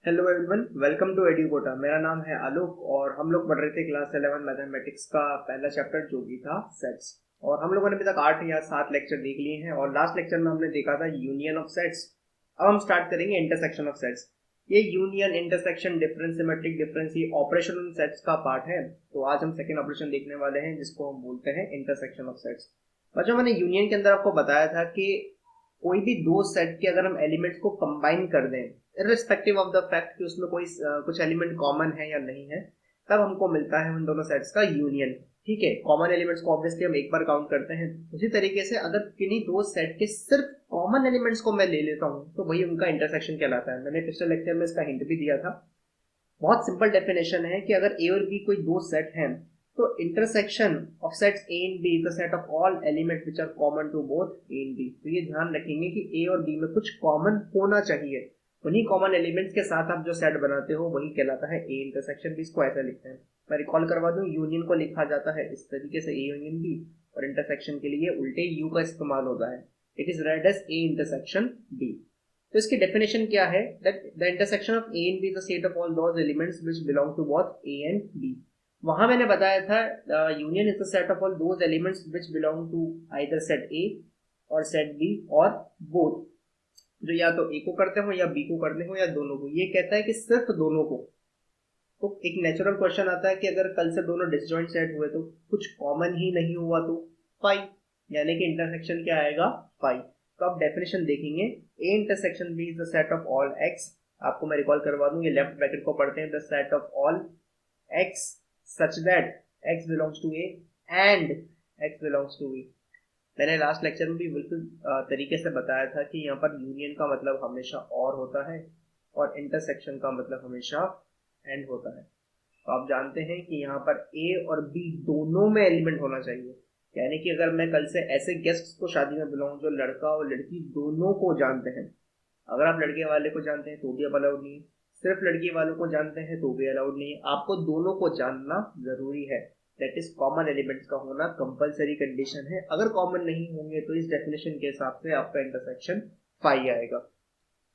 Hello everyone, welcome to Educota. मेरा नाम है आलोक और हम लोग पढ़ रहे थे क्लास 11 मैथमेटिक्स का पहला चैप्टर जो कि था सेट्स। और हम लोगों ने अभी तक 8 या 7 लेक्चर देख लिए हैं और लास्ट लेक्चर में हमने देखा था यूनियन ऑफ सेट्स। अब हम स्टार्ट करेंगे इंटरसेक्शन ऑफ सेट्स। ये union, intersection, difference, symmetric difference, ये ऑपरेशन ऑन सेट्स का पार्ट है। तो आज हम सेकेंड ऑपरेशन देखने वाले हैं जिसको हम बोलते हैं इंटरसेक्शन ऑफ सेट्स। बच्चों, मैंने यूनियन के अंदर आपको बताया था कि कोई भी दो सेट के अगर हम एलिमेंट्स को कंबाइन कर दें, इररिस्पेक्टिव ऑफ द फैक्ट कि उसमें कोई कुछ एलिमेंट कॉमन है या नहीं है, तब हमको मिलता है उन दोनों सेट्स का यूनियन। ठीक है, कॉमन एलिमेंट्स को ऑब्वियसली हम एक बार काउंट करते हैं। उसी तरीके से अगर किन्हीं दो सेट के सिर्फ कॉमन एलिमेंट्स को मैं ले लेता हूं तो वही उनका इंटरसेक्शन कहलाता है। मैंने पिछले लेक्चर में इसका हिंट भी दिया था। बहुत सिंपल डेफिनेशन है कि अगर ए और बी कोई दो सेट हैं तो intersection of sets A and B is the set of all elements which are common to both A and B. तो ये ध्यान रखेंगे कि ए और बी में कुछ कॉमन होना चाहिए। उन्हीं कॉमन एलिमेंट्स के साथ आप जो सेट बनाते हो वही कहलाता है ए इंटरसेक्शन बी। इसको ऐसा लिखते हैं, मैं रिकॉल करवा दूं, यूनियन को लिखा जाता है इस तरीके से, ए यूनियन बी, और इंटरसेक्शन के लिए उल्टे यू का इस्तेमाल होता है। It is read as A intersection B. तो इसकी डेफिनेशन क्या है? That the intersection of A and B is the set of all those elements which belong to both A and B. वहां मैंने बताया था union is the set of all those elements which belong to either set A और set B और both, जो या तो ए को करते हो या बी को करते हो या दोनों को। ये कहता है कि सिर्फ दोनों को। तो एक नेचुरल क्वेश्चन आता है कि अगर कल से दोनों डिसजॉइंट सेट हुए तो कुछ कॉमन ही नहीं हुआ तो फाई, यानी कि इंटरसेक्शन क्या आएगा? फाई। तो आप डेफिनेशन देखेंगे, A intersection B is the set of all X. आपको मैं रिकॉल करवा दूं, ये लेफ्ट ब्रैकेट को पढ़ते हैं, the set of all X such that X belongs to A and X belongs to B. मैंने लास्ट लेक्चर में भी बिल्कुल तरीके से बताया था कि यहाँ पर यूनियन का मतलब हमेशा और होता है और इंटरसेक्शन का मतलब हमेशा एंड होता है। तो आप जानते हैं कि यहाँ पर ए और बी दोनों में एलिमेंट होना चाहिए। यानी कि अगर मैं कल से ऐसे गेस्ट को शादी में बुलाऊं जो लड़का और लड़की दोनों को जानते हैं, अगर आप लड़के वाले को जानते हैं तो भी अब अलाउड नहीं है, सिर्फ लड़की वालों को जानते हैं तो भी अलाउड नहीं है। आपको दोनों को जानना जरूरी है। दैट इज कॉमन एलिमेंट्स का होना कंपलसरी कंडीशन है। अगर कॉमन नहीं होंगे तो इस डेफिनेशन के हिसाब से आपका इंटरसेक्शन फाई आएगा।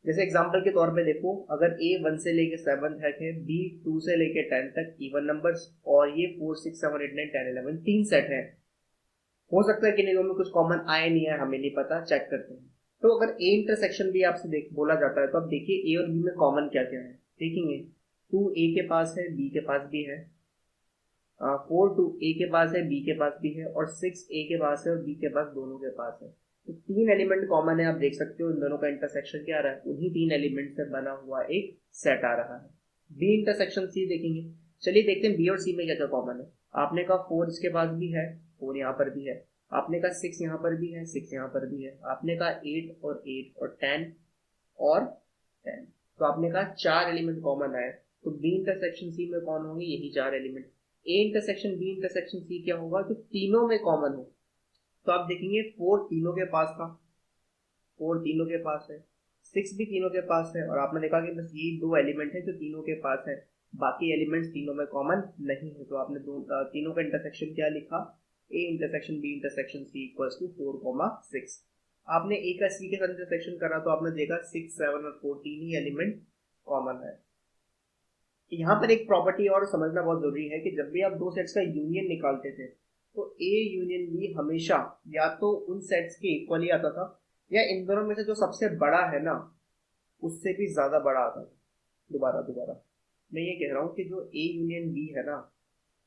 जैसे एग्जांपल के तौर पे देखो, अगर ए 1 से लेके 7 तक है, बी 2 से लेके 10 तक इवन नंबर्स, और ये 4 6 7 8 9 10 11 तीन सेट है। हो सकता है कि नहीं में कुछ कॉमन आए नहीं है, हमें नहीं पता, चेक करते हैं। तो अगर ए इंटरसेक्शन भी आपसे देख बोला जाता है तो आप देखिए ए और बी में कॉमन क्या क्या है। देखेंगे 2 ए के पास है, बी के पास भी है, 4 2 ए के पास है, बी के पास भी है, और 6 ए के पास है और बी के पास, दोनों के पास है। तो तीन एलिमेंट कॉमन है। आप देख सकते हो इन दोनों का इंटरसेक्शन क्या आ रहा है, उन्हीं तीन एलिमेंट से बना हुआ एक सेट आ रहा है। बी इंटरसेक्शन सी देखेंगे। चलिए देखते हैं बी और सी में क्या क्या कॉमन है। आपने कहा 4 इसके पास भी है, 4 यहाँ पर भी है। आपने कहा 6 यहाँ पर भी है, 6 यहाँ पर भी है। आपने कहा 8 और 8 और 10 और 10। तो आपने कहा चार एलिमेंट कॉमन आए। तो बी इंटरसेक्शन सी में कौन होंगे? यही चार element. A intersection B intersection C क्या होगा? तो तीनों में कॉमन हो। तो आप देखेंगे 4 तीनों के पास था, 4 तीनों के पास है, 6 भी तीनों के पास है, और आपने देखा कि बस ये दो एलिमेंट है जो तीनों के पास है, बाकी एलिमेंट्स तीनों में कॉमन नहीं है। तो आपने तीनों का इंटरसेक्शन क्या लिखा? A intersection B intersection C equals to 4, 6। आपने ए का सी के साथ इंटरसेक्शन करा तो आपने देखा 6 7 और 4 तीन ही एलिमेंट कॉमन है। यहाँ पर एक प्रॉपर्टी और समझना बहुत जरूरी है कि जब भी आप दो सेट्स का यूनियन निकालते थे तो ए यूनियन बी हमेशा या तो उन सेट्स के इक्वली आता था, या इन दोनों में से जो सबसे बड़ा है ना उससे भी ज्यादा बड़ा आता था। दोबारा दोबारा मैं ये कह रहा हूँ कि जो ए यूनियन बी है ना,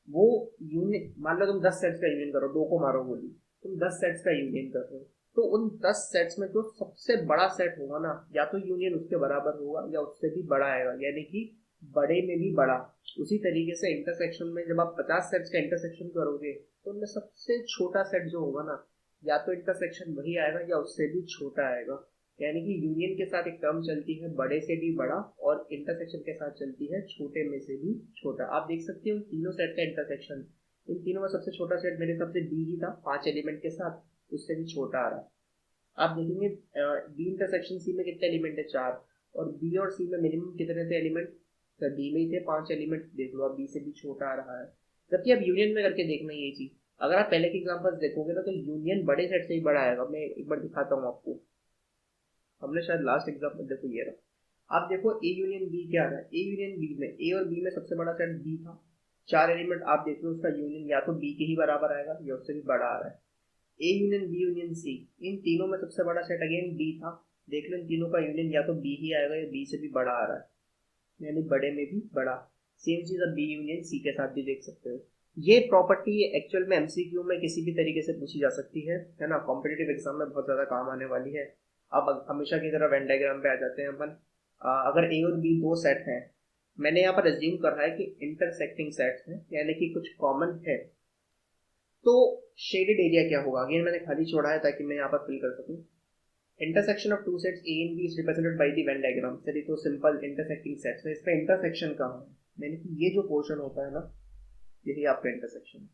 वो यूनियन, मान लो तुम 10 सेट्स का यूनियन करो, दो को मारो गोली, तुम 10 सेट्स का यूनियन कर रहे हो, तो उन 10 सेट्स में जो सबसे बड़ा सेट होगा ना, या तो यूनियन उसके बराबर होगा या उससे भी बड़ा आएगा, यानी कि बड़े में भी बड़ा। उसी तरीके से इंटरसेक्शन में जब आप 50 सेट्स का इंटरसेक्शन करोगे तो उनमें सबसे छोटा सेट जो होगा ना, या तो इंटरसेक्शन वही आएगा या उससे भी छोटा आएगा। यानी कि यूनियन के साथ एक टर्म चलती है बड़े से भी बड़ा, और इंटरसेक्शन के साथ चलती है छोटे में से भी छोटा। आप देख सकते हो तीनों सेट का इंटरसेक्शन, इन तीनों में सबसे छोटा सेट मेरे हिसाब से डी ही था, 5 एलिमेंट के साथ, उससे भी छोटा आ रहा है। आप देखेंगे बी इंटरसेक्शन सी में कितने एलिमेंट है? 4। और बी और सी में मिनिमम कितने थे एलिमेंट? सर बी में ही थे 5 एलिमेंट, देख लो अब बी से भी छोटा आ रहा है। जबकि अब यूनियन में करके देखना ये चीज, अगर आप पहले के एग्जांपल्स देखोगे ना तो यूनियन बड़े सेट से ही बड़ा आएगा। मैं एक बार दिखाता हूँ आपको। हमने शायद लास्ट एग्जाम्पल, देखो ये रहा, आप देखो ए यूनियन बी क्या रहा है, ए यूनियन बी में ए और बी में सबसे बड़ा सेट बी था, 4 एलिमेंट आप देख लो, उसका यूनियन या तो बी के ही बराबर आएगा या उससे भी बड़ा आ रहा है। A union B union C, इन तीनों में सबसे बड़ा सेट अगेन बी था, देख लो इन तीनों का यूनियन या तो बी ही आएगा या बी से भी बड़ा आ रहा है, यानी बड़े में भी बड़ा। सेम चीज अब बी यूनियन सी के साथ भी देख सकते हो। ये प्रॉपर्टी एक्चुअल में एमसीक्यू में किसी भी तरीके से पूछी जा सकती है ना, कॉम्पिटेटिव एग्जाम में बहुत ज्यादा काम आने वाली है। अब हमेशा की तरह वेन डायग्राम पे आ जाते हैं अपन। अगर ए और बी दो सेट हैं, मैंने यहाँ पर एज्यूम कर रहा है कि इंटरसेक्टिंग सेट्स हैं, यानी कि कुछ कॉमन है, तो शेडेड एरिया क्या होगा, अगेन मैंने खाली छोड़ा है ताकि मैं यहाँ पर फिल कर सकूँ। Intersection of two sets A and B is represented by the Venn diagram. चलिए तो सिंपल इंटरसेक्टिंग सेट्स है, इसका इंटरसेक्शन कहाँ है, यानी कि ये जो पोर्शन होता है ना, यही आपका इंटरसेक्शन है।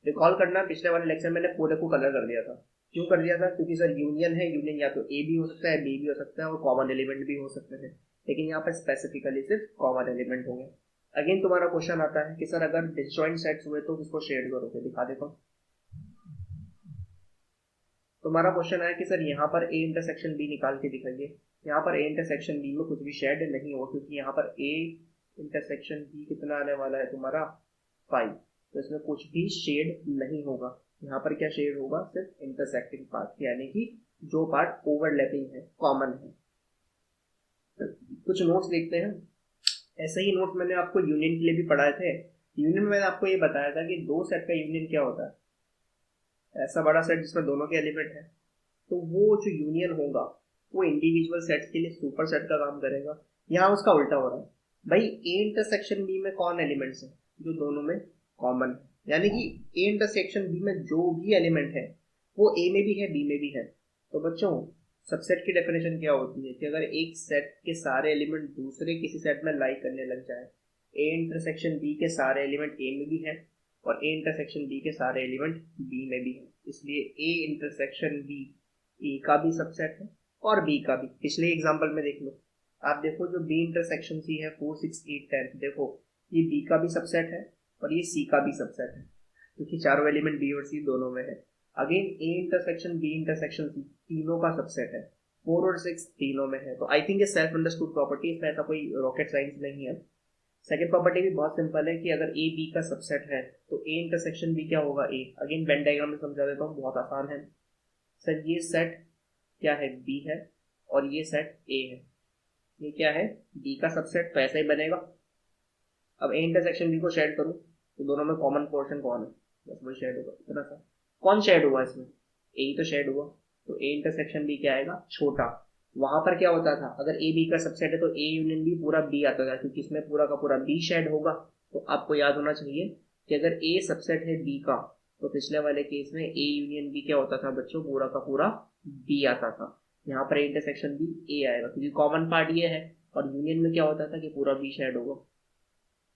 रिकॉल करना, पिछले वाले लेक्चर मैंने पूरे को कलर कर दिया था। क्यों कर दिया था, क्योंकि सर यूनियन है, यूनियन या तो ए भी हो सकता है, बी भी हो सकता है, और कॉमन एलिमेंट भी हो सकते हैं, लेकिन यहाँ पर स्पेसिफिकली सिर्फ कॉमन एलिमेंट होंगे। अगेन तुम्हारा क्वेश्चन आता है कि सर अगर डिसजॉइंट सेट्स हुए तो किसको शेड करोगे, दिखा देता हूँ। तुम्हारा क्वेश्चन है कि सर यहाँ पर ए इंटरसेक्शन बी निकाल के दिखाइए। यहाँ पर ए इंटरसेक्शन बी में कुछ भी शेड नहीं होगा, क्योंकि यहाँ पर ए इंटरसेक्शन बी कितना आने वाला है तुम्हारा 5, तो इसमें कुछ भी शेड नहीं होगा। यहाँ पर क्या शेड होगा, सिर्फ इंटरसेक्टिंग पार्ट, यानी कि जो पार्ट ओवरलैपिंग है, कॉमन है। कुछ नोट्स देखते हैं। ऐसे ही नोट्स मैंने आपको यूनियन के लिए भी पढ़ाए थे। यूनियन में मैंने आपको ये बताया था कि दो सेट का यूनियन क्या होता है, ऐसा बड़ा सेट जिसमें दोनों के एलिमेंट है, तो वो जो यूनियन होगा वो इंडिविजुअल सेट्स के लिए सुपर सेट का काम करेगा। यहाँ उसका उल्टा हो रहा है भाई, ए इंटरसेक्शन बी में कौन एलिमेंट्स है, जो दोनों में कॉमन है, यानी कि ए इंटरसेक्शन बी में जो भी एलिमेंट है वो ए में भी है बी में भी है। तो बच्चों सबसेट की डेफिनेशन क्या होती है कि अगर एक सेट के सारे एलिमेंट दूसरे किसी सेट में लाई करने लग जाए, ए इंटरसेक्शन बी के सारे एलिमेंट ए में भी है और ए इंटरसेक्शन बी के सारे एलिमेंट बी में भी है, इसलिए ए इंटरसेक्शन बी ए का भी सबसेट है और बी का भी। पिछले एग्जांपल में देख लो, आप देखो जो बी इंटरसेक्शन सी है 4 6 8 10, देखो ये बी का भी सबसेट है और ये सी का भी सबसेट है, क्योंकि चारों एलिमेंट बी और सी दोनों में है। Again A intersection B intersection C तीनों का सबसेट है, 4 और 6 तीनों में है। तो आई थिंक ये सेल्फ अंडरस्टूड प्रॉपर्टी, इसमें ऐसा कोई रॉकेट साइंस नहीं है। सेकंड प्रॉपर्टी भी बहुत सिंपल है कि अगर ए बी का सबसेट है तो ए इंटरसेक्शन बी क्या होगा, ए। अगेन वेन डायग्राम में समझा देता हूँ, बहुत आसान है। सर ये सेट क्या है, बी है, और ये सेट ए है, ये क्या है, बी का सबसेट, तो ऐसा ही बनेगा। अब ए इंटरसेक्शन बी को शेड करूँ तो दोनों में कॉमन पोर्शन कौन है, बस वही शेड होगा, इतना सा। कौन शेड हुआ इसमें, ए ही तो शेड हुआ, तो ए इंटरसेक्शन बी क्या आएगा, छोटा। वहां पर क्या होता था, अगर ए बी का सबसेट है तो ए यूनियन बी पूरा बी आता था, क्योंकि इसमें पूरा का पूरा बी शेड होगा। तो आपको याद होना चाहिए कि अगर ए सबसेट है बी का, तो पिछले वाले केस में ए यूनियन बी क्या होता था बच्चों, पूरा का पूरा बी आता था। यहाँ पर इंटरसेक्शन बी ए आएगा, क्योंकि कॉमन पार्ट ये है, और यूनियन में क्या होता था कि पूरा बी शेड होगा।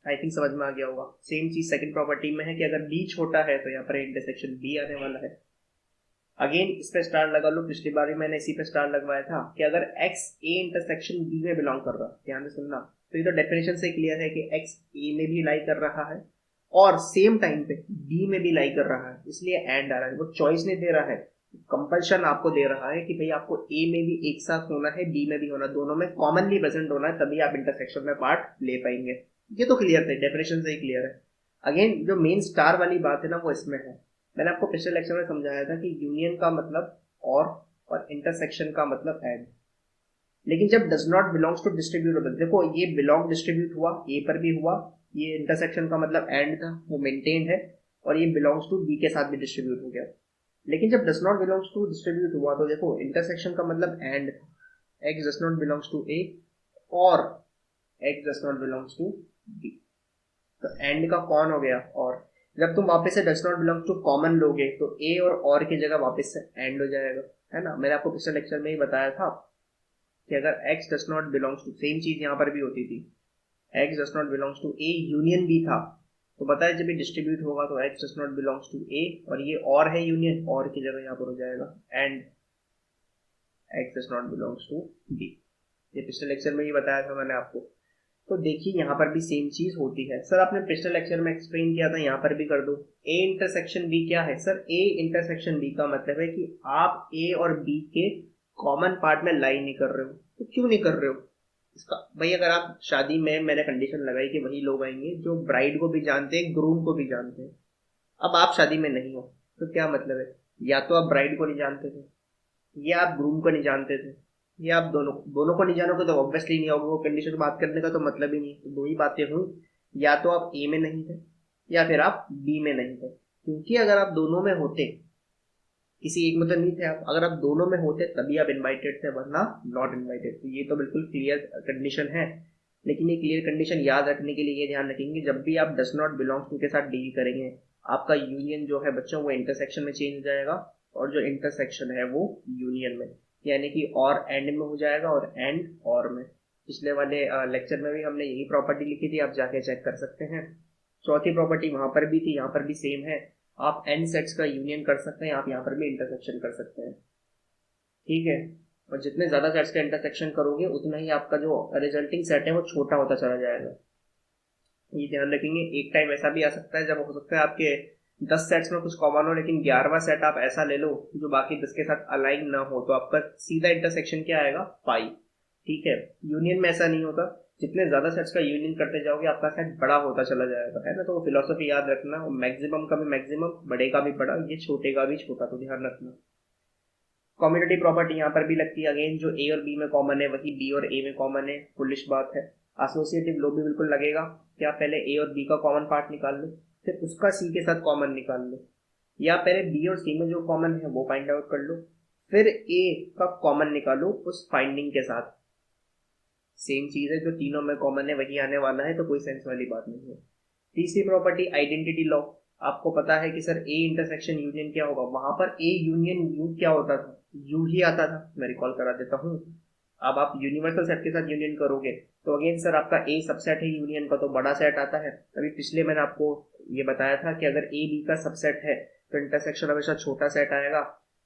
आई थिंक समझ में आ गया होगा। सेम चीज सेकंड प्रॉपर्टी में है कि अगर बी छोटा है तो यहाँ पर इंटरसेक्शन बी आने वाला है। अगेन इस पे स्टार लगा लो, पिछली बार भी मैंने इसी पे स्टार लगवाया था कि अगर x a इंटरसेक्शन b में बिलोंग कर रहा है, ध्यान से सुनना, तो ये तो डेफिनेशन से क्लियर है कि x a में भी लाई कर रहा है और सेम टाइम पे b में भी लाई कर रहा है, इसलिए एंड आ रहा है। वो चॉइस नहीं दे रहा है, कंपल्शन आपको दे रहा है कि भाई आपको a में भी एक साथ होना है, b में भी होना, दोनों में कॉमनली प्रेजेंट होना है, तभी आप इंटरसेक्शन में पार्ट ले पाएंगे। ये तो क्लियर है, डेफिनेशन से ही क्लियर है। अगेन जो मेन स्टार वाली बात है ना, वो इसमें है। मैंने आपको पिछले लेक्चर में समझाया था कि यूनियन का मतलब और इंटरसेक्शन का मतलब एंड। लेकिन जब does not belongs to distributable, देखो ये बिलोंग डिस्ट्रीब्यूट हुआ, ए पर भी हुआ, ये इंटरसेक्शन का मतलब एंड था, वो मेंटेन्ड है, और ये बिलोंग्स टू बी के साथ भी डिस्ट्रीब्यूट हो गया। लेकिन जब does not belongs to distribute हुआ तो देखो इंटरसेक्शन का मतलब एंड था, X does not belongs to A और X does not belongs to B, तो एंड का कौन हो गया, और जब तुम वापस से does not belong to common लोगे तो ए और की जगह वापस से एंड हो जाएगा, है ना। मैंने आपको पिछले लेक्चर में ही बताया था कि अगर x does not belongs to, same चीज यहाँ पर भी होती थी, x does not belongs to A union भी था, तो बताया जब ये डिस्ट्रीब्यूट होगा तो x does not belongs to A, और ये और है यूनियन, और की जगह यहाँ पर हो जाएगा and x does not belongs to B. ये पिछले लेक्चर में ही बताया था मैंने आपको। तो देखिए यहाँ पर भी सेम चीज होती है। सर आपने पिछले लेक्चर में एक्सप्लेन किया था, यहाँ पर भी कर दो। ए इंटरसेक्शन बी क्या है, सर ए इंटरसेक्शन बी का मतलब है कि आप ए और बी के कॉमन पार्ट में लाई नहीं कर रहे हो। तो क्यों नहीं कर रहे हो, इसका भाई, अगर आप शादी में, मैंने कंडीशन लगाई कि वही लोग आएंगे जो ब्राइड को भी जानते हैं, ग्रूम को भी जानते हैं। अब आप शादी में नहीं हो तो क्या मतलब है? या तो आप ब्राइड को नहीं जानते थे, या आप ग्रूम को नहीं जानते थे, या आप दोनों दोनों को नहीं जानोगे तो ऑब्वियसली नहीं होगा। वो कंडीशन बात करने का तो मतलब ही नहीं। तो दो ही बातें हुई, या तो आप ए में नहीं थे या फिर आप बी में नहीं थे। क्योंकि अगर आप दोनों में होते, किसी एक में तो नहीं थे आप, अगर आप दोनों में होते तभी आप इनवाइटेड थे, वरना नॉट इनवाइटेड। तो ये तो बिल्कुल क्लियर कंडीशन है। लेकिन ये क्लियर कंडीशन याद रखने के लिए ये ध्यान रखेंगे, जब भी आप डस नॉट बिलोंग्स टू के साथ डील करेंगे, आपका यूनियन जो है बच्चों वो इंटरसेक्शन में चेंज हो जाएगा, और जो इंटरसेक्शन है वो यूनियन में, यानी कि और एंड में हो जाएगा, और एंड और में। पिछले वाले लेक्चर में भी हमने यही प्रॉपर्टी लिखी थी, आप जाके चेक कर सकते हैं। चौथी प्रॉपर्टी वहां पर भी थी, यहाँ पर भी सेम है। आप एन सेट्स का यूनियन कर सकते हैं, आप यहाँ पर भी इंटरसेक्शन कर सकते हैं। ठीक है। और जितने ज्यादा सेट्स का इंटरसेक्शन करोगे उतना ही आपका जो रिजल्टिंग सेट है वो छोटा होता चला जाएगा। ये ध्यान रखेंगे। एक टाइम ऐसा भी आ सकता है जब हो सकता है आपके 10 सेट्स में कुछ कॉमन हो, लेकिन 11वां सेट आप ऐसा ले लो जो बाकी 10 के साथ अलाइन ना हो, तो आपका सीधा इंटरसेक्शन क्या आएगा? पाई। ठीक है। यूनियन में ऐसा नहीं होता। जितने ज्यादा सेट्स का यूनियन करते जाओगे आपका सेट बड़ा होता चला जाएगा, है ना। तो वो फिलोसफी याद रखना, मैक्सिमम का भी मैक्सिमम, बड़े का भी बड़ा, ये छोटे का भी छोटा, तो ध्यान रखना। कॉम्यूटेटिव प्रॉपर्टी यहाँ पर भी लगती है अगेन, जो ए और बी में कॉमन है वही बी और ए में कॉमन है। फुलिश बात है। एसोसिएटिव लो भी बिल्कुल लगेगा। क्या पहले ए और बी का कॉमन पार्ट निकाल लो, फिर उसका सी के साथ कॉमन निकाल लो, या पहले बी और सी में जो कॉमन है वो फाइंड आउट कर लो, फिर ए का कॉमन निकालो उस फाइंडिंग के साथ। सेम चीज है, जो तीनों में कॉमन है वही आने वाला है, तो कोई सेंस वाली बात नहीं है। तीसरी प्रॉपर्टी आइडेंटिटी लॉ। आपको पता है कि सर ए इंटरसेक्शन यूनियन क्या होगा, वहां पर ए यूनियन यू क्या होता था? यू ही आता था। मैं रिकॉल करा देता हूँ। अब आप यूनिवर्सल सेट के साथ यूनियन करोगे तो अगेन सर आपका ए सबसेट है यूनियन का, तो बड़ा सेट आता है। अभी पिछले मैंने आपको ये बताया था कि अगर ए बी का सबसेट है तो इंटरसेक्शन हमेशा छोटा सेट आएगा।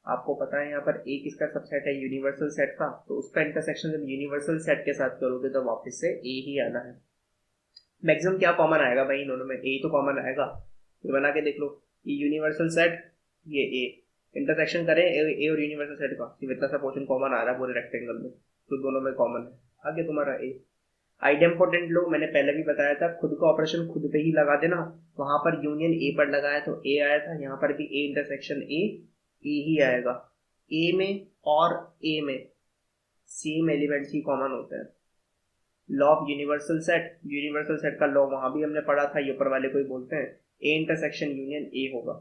आपको पता है यहाँ पर ए किसका सबसेट है? यूनिवर्सल सेट का, तो उसका इंटरसेक्शन जब यूनिवर्सल सेट के साथ करोगे तो वापस से ए ही आना है। मैक्सिमम क्या कॉमन आएगा भाई इन दोनों में? ए तो कॉमन आएगा। ये बना के देख लो, ये यूनिवर्सल सेट, ये ए, इंटरसेक्शन करें ए और यूनिवर्सल सेट का, सिर्फ इतना सा पोर्शन कॉमन आ रहा है पूरे रेक्टेंगल में, तो दोनों में कॉमन है। आगे तुम्हारा ए। आइडेम्पोटेंट लो मैंने पहले भी बताया था, खुद का ऑपरेशन खुद पे ही लगा देना। वहां पर यूनियन ए पर लगाया तो ए आया था, यहाँ पर भी ए इंटरसेक्शन ए ही आएगा। ए में और ए में सेम एलिमेंट्स ही कॉमन होते हैं। लॉ ऑफ यूनिवर्सल सेट का लॉ वहां भी हमने पढ़ा था, ये ऊपर वाले को ही बोलते हैं। ए इंटरसेक्शन यूनियन ए होगा।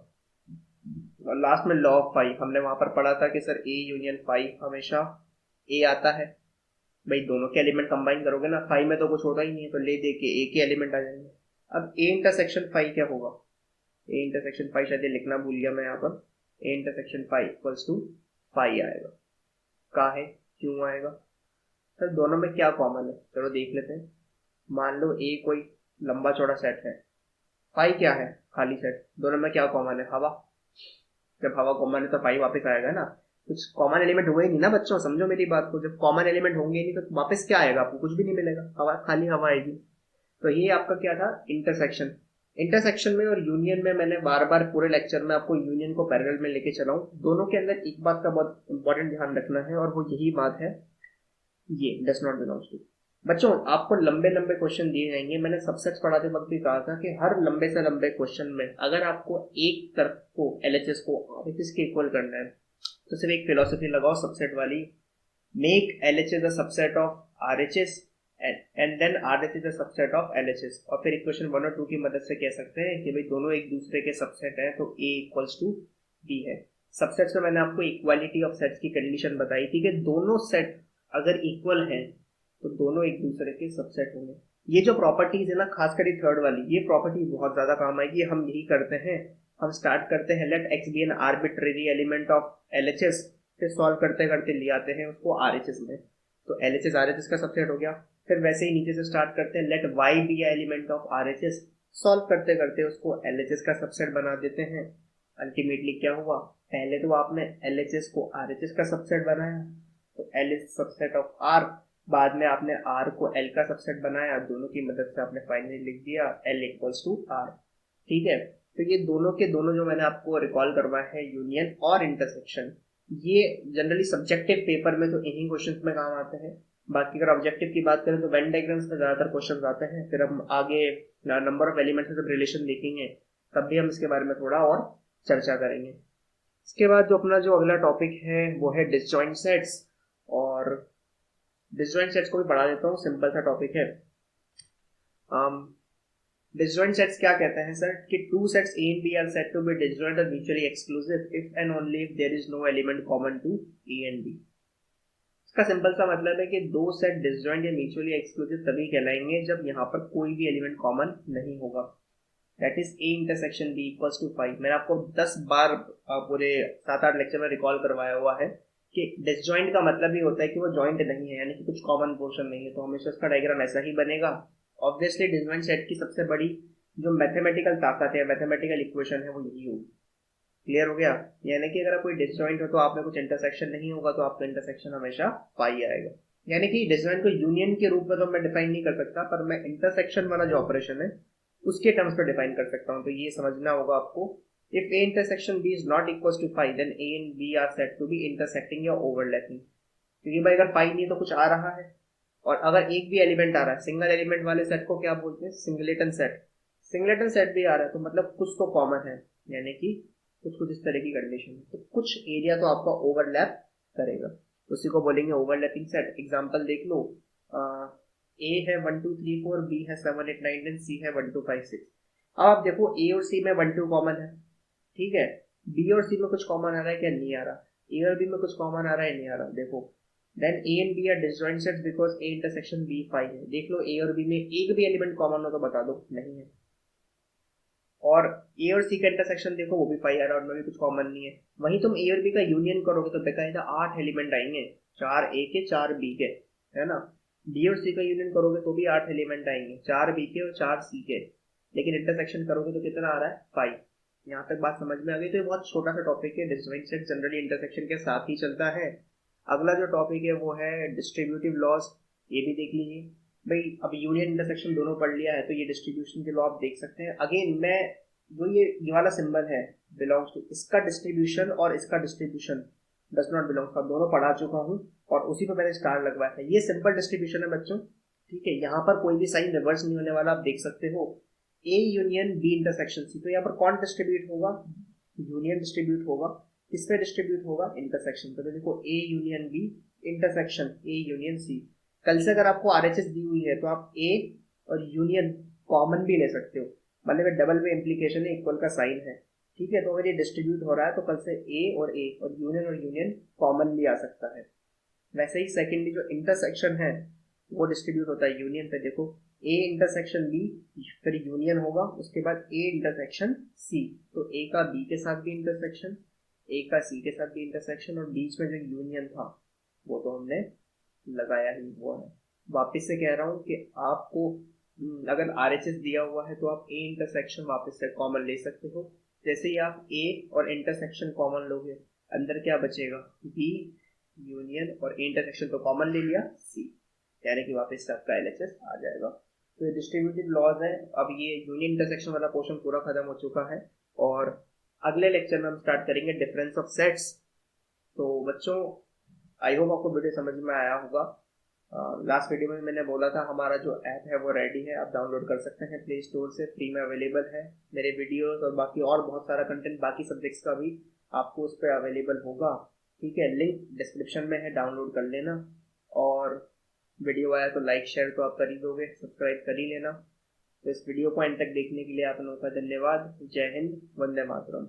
और लास्ट में लॉ ऑफ फाइव हमने वहां पर पढ़ा था कि सर ए यूनियन फाइव हमेशा ए आता है। भाई दोनों के एलिमेंट कंबाइन करोगे ना, फाइव में तो कुछ होता ही नहीं है, तो ले दे के ए के एलिमेंट आ जाएंगे। अब ए इंटरसेक्शन फाइव क्या होगा? ए इंटरसेक्शन फाइव शायद ये लिखना भूल गया मैं यहाँ पर। A intersection five equals to five आएगा। का है, क्यों आएगा? सर दोनों में क्या कॉमन है, चलो देख लेते हैं। मान लो ए कोई लंबा चौड़ा सेट है, फाइव क्या है? खाली सेट। दोनों में क्या कॉमन है? हवा। जब हवा कॉमन है तो फाइव वापस आएगा ना। कुछ कॉमन एलिमेंट हुए ही नहीं ना बच्चों, समझो मेरी बात को। जब कॉमन एलिमेंट होंगे नहीं तो वापस क्या आएगा? आपको कुछ भी नहीं मिलेगा, हवा, खाली हवा आएगी। तो ये आपका क्या था? इंटरसेक्शन। इंटरसेक्शन में और यूनियन में मैंने बार बार पूरे लेक्चर में आपको यूनियन को पैरेलल में लेके चला हूं। दोनों के अंदर एक बात का बहुत इंपॉर्टेंट ध्यान रखना है, और वो यही बात है, ये डस नॉट बिलोंग्स टू। बच्चों आपको लंबे लंबे क्वेश्चन दिए जाएंगे। मैंने सबसेट्स पढ़ाते वक्त भी कहा था कि हर लंबे से लंबे क्वेश्चन में अगर आपको एक तरफ को एलएचएस को आरएचएस के इक्वल करना है तो सिर्फ एक फिलोसफी लगाओ सबसेट वाली, make LHS a subset of RHS and then RHS a subset of LHS. और फिर इक्वेशन 1 और 2 की मदद से कह सकते हैं कि भाई दोनों एक दूसरे के सबसेट हैं, तो ए इक्वल्स टू बी है। सबसेट्स में मैंने आपको इक्वालिटी ऑफ सेट्स की कंडीशन बताई थी कि दोनों सेट अगर इक्वल है तो दोनों एक दूसरे के सबसेट होंगे। ये जो प्रॉपर्टीज है ना, खासकर थर्ड वाली, ये प्रॉपर्टी बहुत ज्यादा काम आएगी। हम यही करते हैं, हम स्टार्ट करते हैं let x be an arbitrary element of LHS, फिर सॉल्व करते करते ले आते हैं उसको आरएचएस में, तो एलएचएस आरएचएस का सबसेट हो गया। फिर वैसे ही नीचे से स्टार्ट करते हैं let y be element of RHS, solve करते करते उसको एलएचएस का सबसेट बना देते हैं। अल्टीमेटली क्या हुआ? पहले तो आपने एलएचएस को आरएचएस का सबसेट बनाया, तो L is subset of R. बाद में आपने आर को एल का सबसेट बनाया, दोनों की मदद से आपने फाइनली लिख दिया एल इक्वल्स टू आर। ठीक है। तो ये दोनों के दोनों जो मैंने आपको रिकॉल करवाया है, यूनियन और इंटरसेक्शन, ये जनरली सब्जेक्टिव पेपर में तो इन्हीं क्वेश्चंस में काम आते हैं। बाकी अगर ऑब्जेक्टिव की बात करें तो वेन डायग्राम्स में ज़्यादातर क्वेश्चन आते हैं। फिर हम आगे नंबर ऑफ एलिमेंट्स से जब रिलेशन देखेंगे तब भी हम इसके बारे में थोड़ा और चर्चा करेंगे। इसके बाद जो अपना जो अगला टॉपिक है वो है डिसजॉइंट सेट्स। और डिसजॉइंट सेट्स को भी पढ़ा देता हूँ, सिंपल सा टॉपिक है। डिसजॉइंट सेट्स क्या कहते हैं सर कि two sets A and B are said to be disjoint और mutually exclusive if and only if there is no element common to A and B. इसका सिंपल सा मतलब है कि दो सेट डिसजॉइंट या म्यूचुअली एक्सक्लूसिव तभी कहलाएंगे जब यहाँ पर कोई भी एलिमेंट कॉमन नहीं होगा। That is A intersection B equals to 5। मैंने आपको 10 बार पूरे 7-8 लेक्चर में रिकॉल करवाया हुआ है कि डिसजॉइंट का मतलब ही होता है कि वो जॉइंट नहीं है, यानी कि कुछ कॉमन पोर्शन नहीं है। तो हमेशा इसका डायग्राम ऐसा ही बनेगा। ऑब्वियसली डिसजॉइंट सेट की सबसे बड़ी जो मैथमेटिकल ताकत है, मैथमेटिकल इक्वेशन है, वो यही होगी। क्लियर हो गया? यानी कि अगर कोई डिसजॉइंट हो तो आप में कुछ इंटरसेक्शन नहीं होगा तो आपका इंटरसेक्शन हमेशा पाई आएगा। यानी कि डिसजॉइंट को यूनियन के रूप में तो मैं डिफाइन नहीं कर सकता, पर मैं इंटरसेक्शन वाला जो ऑपरेशन है उसके टर्म्स पर डिफाइन कर सकता हूँ। तो ये समझना होगा आपको। If A intersection B is not equal to 5 then A and B are said to be intersecting या ओवरलैपिंग। क्योंकि भाई अगर 5 नहीं तो कुछ आ रहा है, और अगर एक भी एलिमेंट आ रहा है, सिंगल एलिमेंट वाले सेट को क्या बोलते हैं? Singleton set. सिंगलेटन सेट भी आ रहा है तो मतलब कुछ तो कॉमन है, यानी कि कुछ कुछ इस तरह की कंडीशन है। तो कुछ एरिया तो आपका ओवरलैप करेगा, उसी को बोलेंगे ओवरलैपिंग सेट। एग्जांपल देख लो, ए है 1 2 3 4, बी है 7 8 9 10, सी है 1 2 5 6। अब आप देखो ए और सी में 1 2 कॉमन है, ठीक है। बी और सी में कुछ कॉमन आ रहा है क्या? नहीं आ रहा। ए और बी में कुछ कॉमन आ रहा है? नहीं आ रहा। देखो, then A and B are disjoint sets because A intersection B 5 है। देख लो ए और बी में एक भी एलिमेंट कॉमन हो तो बता दो, नहीं है। और ए और सी का इंटरसेक्शन देखो, वो भी 5 आ रहा है और उनमें भी कुछ कॉमन नहीं है। वहीं तुम ए और बी का यूनियन करोगे तो बेकायदा 8 एलिमेंट आएंगे, 4 ए के 4 बी के, है ना। डी और सी का यूनियन करोगे तो भी 8 एलिमेंट आएंगे, 4 बी के और 4 सी के। लेकिन इंटरसेक्शन करोगे तो कितना आ रहा है? 5। यहाँ तक बात समझ में आ गई? तो ये बहुत छोटा सा टॉपिक है। डिसजॉइंट सेट जनरली इंटरसेक्शन के साथ ही चलता है। अगला जो टॉपिक है वो है डिस्ट्रीब्यूटिव लॉज। ये भी देख लीजिए भाई। अब यूनियन इंटरसेक्शन दोनों पढ़ लिया है तो ये डिस्ट्रीब्यूशन के लॉ आप देख सकते हैं। अगेन मैं जो ये वाला सिंबल है बिलोंग्स टू, इसका डिस्ट्रीब्यूशन और इसका distribution does not belongs to, दोनों पढ़ा चुका हूँ और उसी पर मैंने स्टार लगवाया था। ये सिंपल डिस्ट्रीब्यूशन है बच्चों, ठीक है। यहाँ पर कोई भी साइन रिवर्स नहीं होने वाला, आप देख सकते हो। A union B intersection C, तो यहाँ पर कौन डिस्ट्रीब्यूट होगा? यूनियन डिस्ट्रीब्यूट होगा। किसमें डिस्ट्रीब्यूट होगा? इंटरसेक्शन। तो देखो A union B intersection A union C. कल से अगर आपको आरएचएस दी हुई है तो आप ए और यूनियन कॉमन भी ले सकते हो, मतलब डबल में इम्प्लीकेशन है, इक्वल का साइन है, ठीक है। तो अगर ये डिस्ट्रीब्यूट हो रहा है तो कल से ए और यूनियन कॉमन भी आ सकता है। वैसे ही सेकेंडली जो इंटरसेक्शन है वो डिस्ट्रीब्यूट होता है यूनियन पे। देखो ए इंटरसेक्शन बी, फिर यूनियन होगा, उसके बाद ए इंटरसेक्शन सी। तो ए का बी के साथ भी इंटरसेक्शन, ए का सी के साथ भी इंटरसेक्शन, और बीच में जो यूनियन था वो तो हमने लगाया ही हुआ है। वापस से कह रहा हूँ कि आपको अगर आरएचएस दिया हुआ है तो आप ए इंटरसेक्शन वापस से कॉमन ले सकते हो। जैसे ही आप ए और इंटरसेक्शन कॉमन लोगे, अंदर क्या बचेगा? बी यूनियन, और ए इंटरसेक्शन तो कॉमन ले लिया, सी, यानी कि वापस से आपका एलएचएस आ जाएगा। तो ये डिस्ट्रीब्यूटिव लॉज है। अब ये यूनियन इंटरसेक्शन वाला पोर्शन पूरा खत्म हो चुका है और अगले लेक्चर में हम स्टार्ट करेंगे डिफरेंस ऑफ सेट्स। तो बच्चों, आई होप आपको वीडियो समझ में आया होगा। लास्ट वीडियो में मैंने बोला था हमारा जो ऐप है वो रेडी है, आप डाउनलोड कर सकते हैं प्ले स्टोर से, फ्री में अवेलेबल है। मेरे वीडियोस और बाकी और बहुत सारा कंटेंट बाकी सब्जेक्ट्स का भी आपको उस पर अवेलेबल होगा, ठीक है। लिंक डिस्क्रिप्शन में है, डाउनलोड कर लेना। और वीडियो आया तो लाइक शेयर तो आप कर ही दोगे, सब्सक्राइब कर ही लेना। तो इस वीडियो को एंड तक देखने के लिए आप लोगों का धन्यवाद। जय हिंद, वंदे मातरम।